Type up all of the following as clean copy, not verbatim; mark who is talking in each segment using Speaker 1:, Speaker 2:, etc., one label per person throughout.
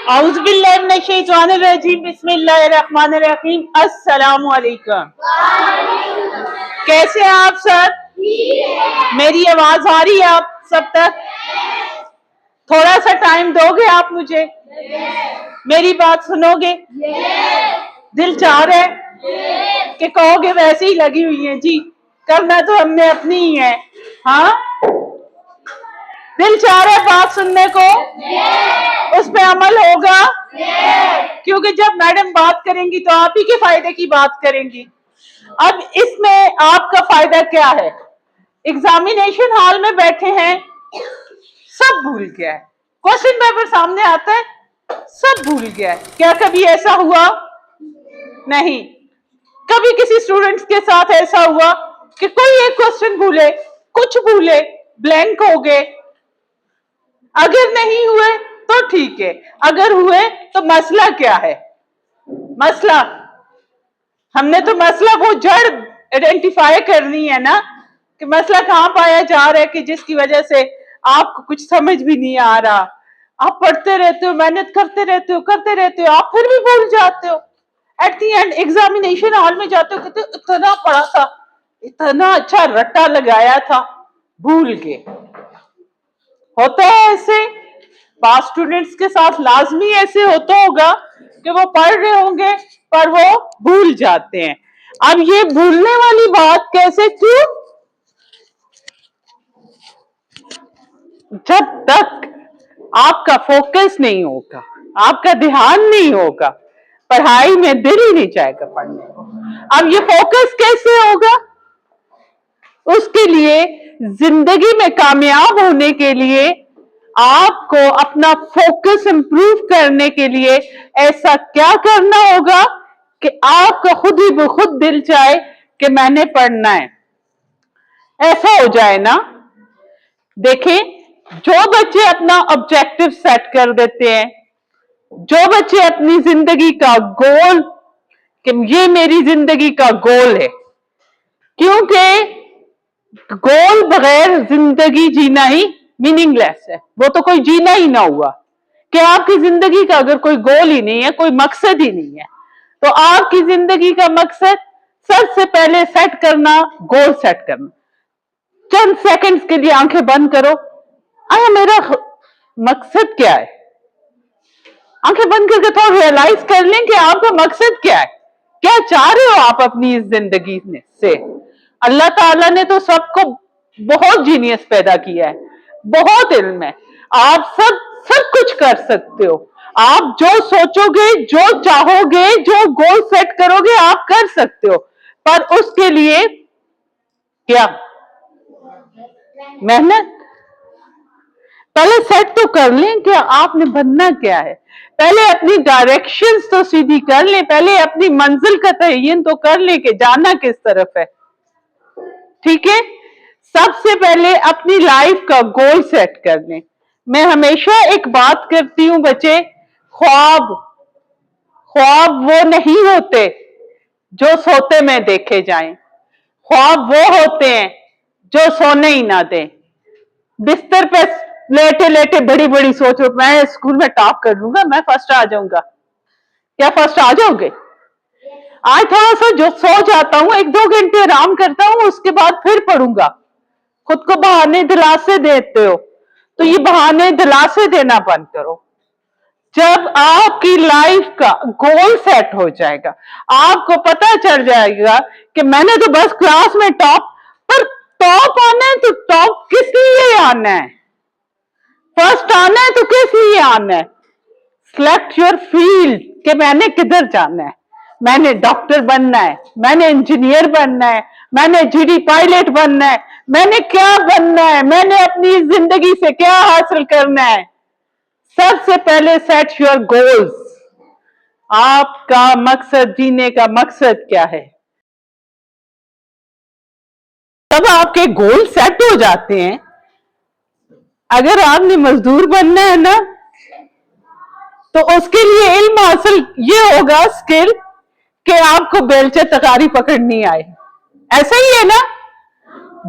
Speaker 1: औज़ुबिल्लाहिमिनश्शैतानिर्रजीम बिस्मिल्लाहिर्रहमानिर्रहीम। अस्सलाम वालेकुम। कैसे हैं आप सर? मेरी आवाज आ रही है आप सब तक? थोड़ा सा टाइम दोगे आप मुझे? मेरी बात सुनोगे? दिल चाह रहा है कि कहोगे वैसे ही लगी हुई है जी, करना तो हमने अपनी ही है। हाँ, दिल चाह रहा है बात सुनने को, उस पे अमल होगा, क्योंकि जब मैडम बात करेंगी तो आप ही के फायदे की बात करेंगी। अब इसमें आपका फायदा क्या है? एग्जामिनेशन हॉल में बैठे हैं, सब भूल गया है, क्वेश्चन पेपर सामने आता है, सब भूल गया है। क्या कभी ऐसा हुआ? नहीं। कभी किसी स्टूडेंट्स के साथ ऐसा हुआ कि कोई एक क्वेश्चन भूले, कुछ भूले, ब्लैंक हो गए? अगर नहीं हुए तो ठीक है, अगर हुए तो मसला क्या है? मसला हमने तो मसला वो जड़ आइडेंटिफाई करनी है ना, कि मसला कहाँ पाया जा रहा है कि जिसकी वजह से आपको कुछ समझ भी नहीं आ रहा। आप पढ़ते रहते हो, मेहनत करते रहते हो, आप फिर भी भूल जाते हो। At the and examination hall में जाते हो, कहते हो इतना पढ़ा था, इतना अच्छा रट्टा लगाया था, भूल गए। होता है ऐसे, पास स्टूडेंट्स के साथ लाजमी ऐसे होता होगा कि वो पढ़ रहे होंगे पर वो भूल जाते हैं। अब ये भूलने वाली बात कैसे, क्यों? जब तक आपका फोकस नहीं होगा, आपका ध्यान नहीं होगा, पढ़ाई में दिल ही नहीं जाएगा पढ़ने को। अब ये फोकस कैसे होगा? उसके लिए, जिंदगी में कामयाब होने के लिए, आपको अपना फोकस इंप्रूव करने के लिए ऐसा क्या करना होगा कि आपका खुद ही खुद दिल चाहे कि मैंने पढ़ना है। ऐसा हो जाए ना। देखें, जो बच्चे अपना ऑब्जेक्टिव सेट कर देते हैं, जो बच्चे अपनी जिंदगी का गोल, कि ये मेरी जिंदगी का गोल है, क्योंकि गोल बगैर जिंदगी जीना ही मीनिंगलेस है, वो तो कोई जीना ही ना हुआ। कि आपकी जिंदगी का अगर कोई गोल ही नहीं है, कोई मकसद ही नहीं है, तो आपकी जिंदगी का मकसद सबसे पहले सेट करना, गोल सेट करना। चंद सेकंड्स के लिए आंखें बंद करो, आया मेरा मकसद क्या है? आंखें बंद करके थोड़ा रियलाइज कर लें कि आपका मकसद क्या है, क्या चाह रहे हो आप अपनी इस जिंदगी से। अल्लाह ताला ने तो सबको बहुत जीनियस पैदा किया है, बहुत इल्म है, आप सब कुछ कर सकते हो। आप जो सोचोगे, जो चाहोगे, जो गोल सेट करोगे, आप कर सकते हो। पर उसके लिए क्या? मेहनत। पहले सेट तो कर लें कि आपने बनना क्या है, पहले अपनी डायरेक्शंस तो सीधी कर लें, पहले अपनी मंजिल का तयन तो कर लें कि जाना किस तरफ है। ठीक है, सबसे पहले अपनी लाइफ का गोल सेट कर लें। मैं हमेशा एक बात करती हूं बच्चे, ख्वाब वो नहीं होते जो सोते में देखे जाएं, ख्वाब वो होते हैं जो सोने ही ना दें। बिस्तर पे लेटे लेटे बड़ी बड़ी सोचो, मैं स्कूल में टॉप कर लूंगा, मैं फर्स्ट आ जाऊंगा। क्या फर्स्ट आ जाओगे? आज थोड़ा सा जो सो जाता हूँ, 1-2 घंटे आराम करता हूँ, उसके बाद फिर पढ़ूंगा। खुद को बहाने दिलासे देते हो, तो ये बहाने दिलासे देना बंद करो। जब आपकी लाइफ का गोल सेट हो जाएगा, आपको पता चल जाएगा कि मैंने तो बस क्लास में टॉप, पर टॉप आना है तो टॉप किस लिए आना है? फर्स्ट आना है तो किस लिए आना है? सिलेक्ट योर फील्ड, कि मैंने किधर जाना है। मैंने डॉक्टर बनना है, मैंने इंजीनियर बनना है, मैंने जीडी पायलट बनना है, मैंने क्या बनना है, मैंने अपनी जिंदगी से क्या हासिल करना है। सबसे पहले सेट योर गोल्स। आपका मकसद, जीने का मकसद क्या है? तब आपके गोल सेट हो जाते हैं। अगर आपने मजदूर बनना है ना, तो उसके लिए इल्म हासिल ये होगा, स्किल, कि आपको बेलचे तकारी पकड़नी आए। ऐसा ही है ना।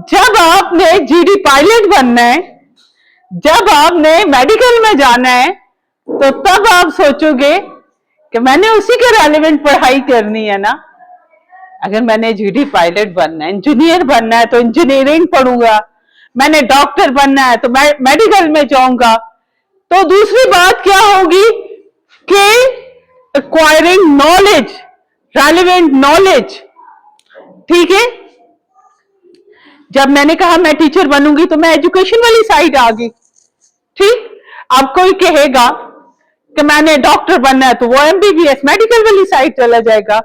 Speaker 1: जब आपने जीडी पायलट बनना है, जब आपने मेडिकल में जाना है, तो तब आप सोचोगे कि मैंने उसी के रेलेवेंट पढ़ाई करनी है ना। अगर मैंने जीडी पायलट बनना है, इंजीनियर बनना है तो इंजीनियरिंग पढ़ूंगा, मैंने डॉक्टर बनना है तो मैं मेडिकल में जाऊंगा। तो दूसरी बात क्या होगी कि एक्वायरिंग नॉलेज, रेलेवेंट नॉलेज, ठीक है। जब मैंने कहा मैं टीचर बनूंगी तो मैं एजुकेशन वाली साइड आ गई, ठीक। अब कोई कहेगा कि मैंने डॉक्टर बनना है तो वो एमबीबीएस मेडिकल वाली साइड चला जाएगा।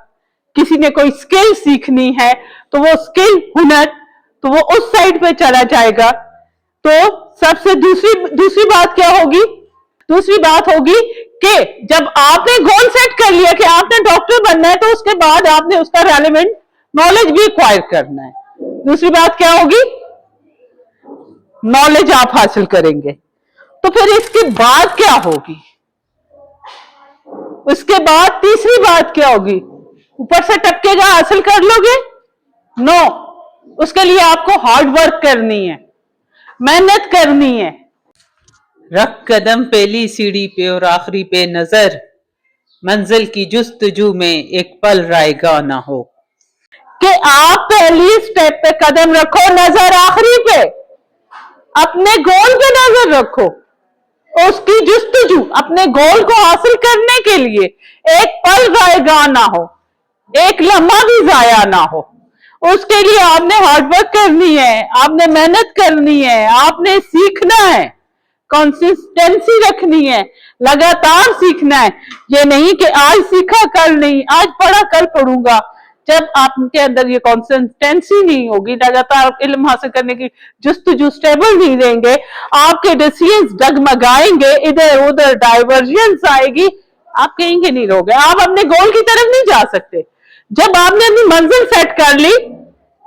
Speaker 1: किसी ने कोई स्किल सीखनी है तो वो स्किल, हुनर, तो वो उस साइड पे चला जाएगा। तो सबसे दूसरी बात क्या होगी? दूसरी बात होगी कि जब आपने गोल सेट कर लिया कि आपने डॉक्टर बनना है तो उसके बाद आपने उसका रेलेवेंट नॉलेज भी एक्वायर करना है। दूसरी बात क्या होगी? नॉलेज आप हासिल करेंगे। तो फिर इसके बाद क्या होगी? उसके बाद तीसरी बात क्या होगी? ऊपर से टपकेगा, हासिल कर लोगे? नो, उसके लिए आपको हार्ड वर्क करनी है, मेहनत करनी है। रख कदम पहली सीढ़ी पे और आखिरी पे नजर, मंजिल की जुस्तजू में एक पल रायगा ना हो। कि आप पहली स्टेप पे कदम रखो, नजर आखिरी पे, अपने गोल पे नजर रखो, उसकी जुस्तजू, अपने गोल को हासिल करने के लिए एक पल जाया ना हो, एक लम्हा भी जाया ना हो। उसके लिए आपने हार्ड वर्क करनी है, आपने मेहनत करनी है, आपने सीखना है, कंसिस्टेंसी रखनी है, लगातार सीखना है। ये नहीं कि आज सीखा कल नहीं, आज पढ़ा कल पढ़ूंगा। जब आपके अंदर ये कंसिस्टेंसी नहीं होगी, लगातार इल्म हासिल करने की जुस्तजू स्टेबल नहीं रहेंगे, आपके डिसीजंस डगमगाएंगे, इधर उधर डाइवर्जेंस आएगी, आप कहीं के नहीं रहोगे, आप अपने गोल की तरफ नहीं जा सकते। जब आपने अपनी मंजिल सेट कर ली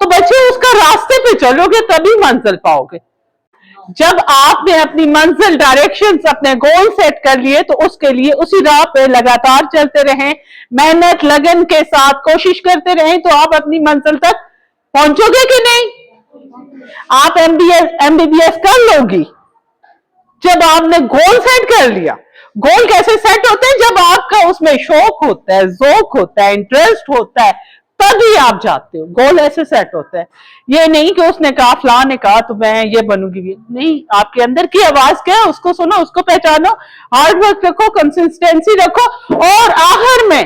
Speaker 1: तो बच्चे उसका रास्ते पे चलोगे तभी मंजिल पाओगे। जब आपने अपनी मंजिल, डायरेक्शंस, अपने गोल सेट कर लिए तो उसके लिए उसी राह पे लगातार चलते रहें, मेहनत लगन के साथ कोशिश करते रहें, तो आप अपनी मंजिल तक पहुंचोगे कि नहीं? आप एमबीबीएस कर लोगी जब आपने गोल सेट कर लिया। गोल कैसे सेट होते हैं? जब आपका उसमें शौक होता है, ज़ौक होता है, इंटरेस्ट होता है, तभी आप जाते हो। गोल ऐसे सेट होता है। ये नहीं कि उसने कहा, फलां ने कहा तो मैं ये बनूंगी भी नहीं। आपके अंदर की आवाज क्या है उसको सुनो, उसको पहचानो, हार्ड वर्क रखो, कंसिस्टेंसी रखो, और आखिर में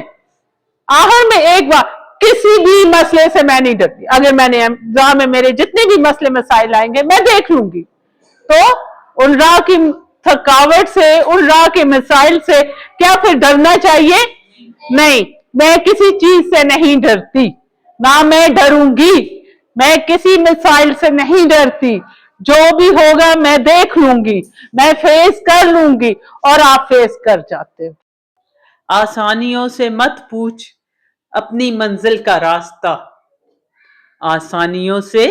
Speaker 1: एक बार, किसी भी मसले से मैं नहीं डरती। अगर मैंने एग्जाम में मेरे जितने भी मसले मसाइल आएंगे मैं देख लूंगी। तो उन राह की थकावट से, उन राह के मिसाइल से क्या फिर डरना चाहिए? नहीं, मैं किसी चीज से नहीं डरती, ना मैं डरूंगी। मैं किसी मिसाइल से नहीं डरती, जो भी होगा मैं देख लूंगी, मैं फेस कर लूंगी, और आप फेस कर जाते हो। आसानियों से मत पूछ अपनी मंजिल का रास्ता, आसानियों से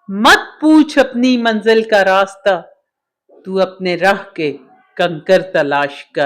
Speaker 1: मत पूछ अपनी मंजिल का रास्ता, तू अपने राह के कंकर तलाश कर।